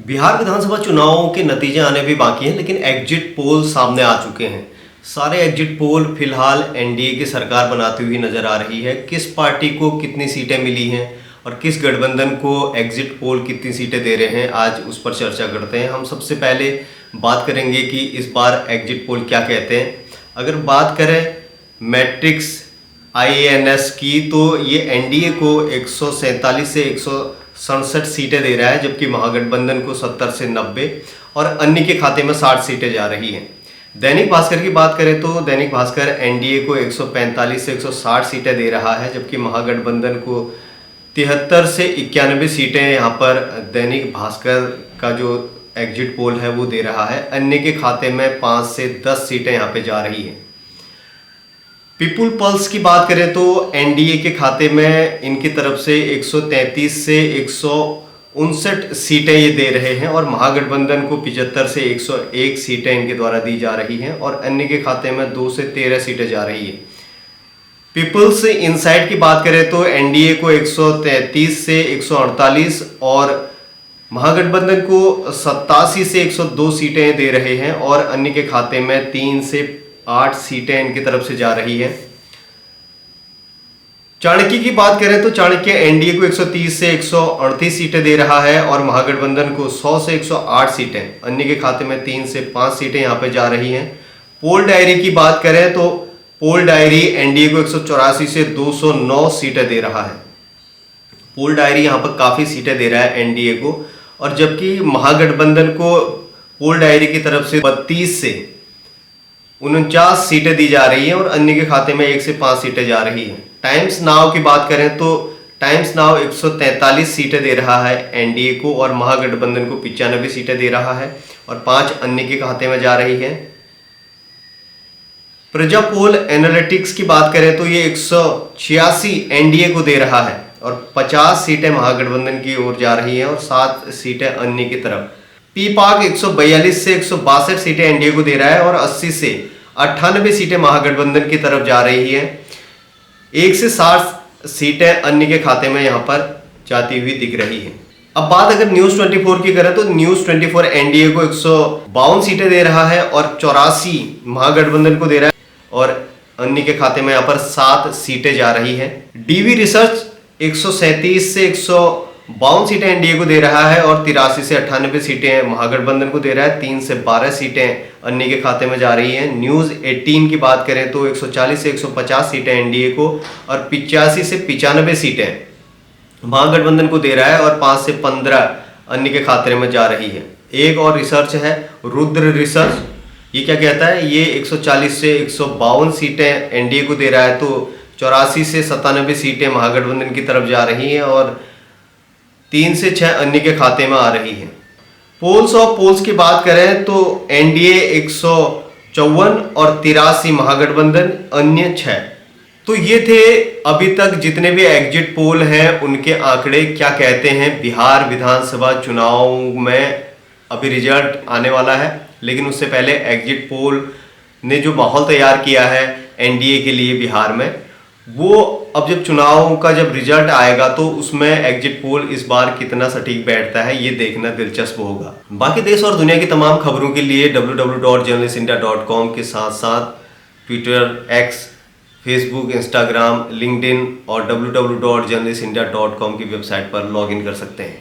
बिहार विधानसभा चुनावों के नतीजे आने भी बाकी हैं, लेकिन एग्जिट पोल सामने आ चुके हैं। सारे एग्जिट पोल फिलहाल एनडीए की सरकार बनाती हुई नजर आ रही है। किस पार्टी को कितनी सीटें मिली हैं और किस गठबंधन को एग्जिट पोल कितनी सीटें दे रहे हैं, आज उस पर चर्चा करते हैं। हम सबसे पहले बात करेंगे कि इस बार एग्जिट पोल क्या कहते हैं। अगर बात करें मैट्रिक्स IANS की, तो ये एनडीए को 147 से 167 सीटें दे रहा है, जबकि महागठबंधन को 70 से 90 और अन्य के खाते में 60 सीटें जा रही हैं। दैनिक भास्कर की बात करें तो दैनिक भास्कर एनडीए को 145 से 160 सीटें दे रहा है, जबकि महागठबंधन को 73 से 91 सीटें यहाँ पर दैनिक भास्कर का जो एग्जिट पोल है वो दे रहा है। अन्य के खाते में 5 से 10 सीटें यहाँ पे जा रही हैं। पीपुल पल्स की बात करें तो एनडीए के खाते में इनकी तरफ से 133 से 159 सीटें ये दे रहे हैं और महागठबंधन को 75 से 101 सीटें इनके द्वारा दी जा रही हैं और अन्य के खाते में 2 से 13 सीटें जा रही है। पीपल्स इनसाइट की बात करें तो एनडीए को 133 से 148 और महागठबंधन को 87 से 102 सीटें दे रहे हैं और अन्य के खाते में 3 से 8 सीटें इनकी तरफ से जा रही हैं। चाणक्य की बात करें तो चाणक्य एनडीए को 130 से 138 सीटें दे रहा है और महागठबंधन को 100 से 108 सीटें, अन्य के खाते में 3 से 5 सीटें यहां पे जा रही हैं। पोल डायरी की बात करें तो पोल डायरी एनडीए को 184 से 209 सीटें दे रहा है। पोल डायरी यहां पर काफी सीटें दे रहा है एनडीए को, और जबकि महागठबंधन को पोल डायरी की तरफ से 32 से 49 सीटें दी जा रही हैं और अन्य के खाते में 1 से 5 सीटें जा रही हैं। टाइम्स नाउ की बात करें तो टाइम्स नाउ 143 सीटें दे रहा है एनडीए को और महागठबंधन को 95 सीटें दे रहा है और 5 अन्य के खाते में जा रही हैं। प्रजा पोल एनालिटिक्स की बात करें तो ये 186 एनडीए को दे रहा है और 50 सीटें महागठबंधन की ओर जा रही हैं और 7 सीटें अन्य की तरफ। पीपाक 142 से 162 सीटें एनडीए को दे रहा है और 80 से 98 सीटें महागठबंधन की तरफ जा रही हैं। 1 से 60 सीटें अन्य के खाते में यहां पर जाती हुई दिख रही हैं। अब बात अगर न्यूज 24 की करें तो न्यूज 24 एनडीए को 152 सीटें दे रहा है और 84 महागठबंधन को दे रहा है और अन्य के खाते में यहां पर 7 सीटें जा रही हैं। डीवी रिसर्च 137 से 152 सीटें एनडीए को दे रहा है और 83 से 98 सीटें महागठबंधन को दे रहा है। 3 से 12 सीटें अन्य के खाते में जा रही हैं। न्यूज 18 की बात करें तो 140 से 150 सीटें एनडीए को और 85 से 95 सीटें महागठबंधन को दे रहा है और 5 से 15 अन्य के खाते में जा रही है। एक और रिसर्च है रुद्र रिसर्च, ये क्या कहता है, ये 140 से 152 सीटें एनडीए को दे रहा है तो 84 से 97 सीटें महागठबंधन की तरफ जा रही हैं और 3 से 6 अन्य के खाते में आ रही हैं। पोल्स और पोल्स की बात करें तो एनडीए 154 और 83 महागठबंधन, अन्य 6। तो ये थे अभी तक जितने भी एग्जिट पोल हैं उनके आंकड़े क्या कहते हैं। बिहार विधानसभा चुनाव में अभी रिजल्ट आने वाला है, लेकिन उससे पहले एग्जिट पोल ने जो माहौल तैयार किया है एनडीए के लिए बिहार में, वो अब जब चुनाव का जब रिजल्ट आएगा तो उसमें एग्जिट पोल इस बार कितना सटीक बैठता है ये देखना दिलचस्प होगा। बाकी देश और दुनिया की तमाम खबरों के लिए www.journalistindia.com के साथ साथ Twitter, x, Facebook, Instagram, LinkedIn और www.journalistindia.com की वेबसाइट पर लॉगिन कर सकते हैं।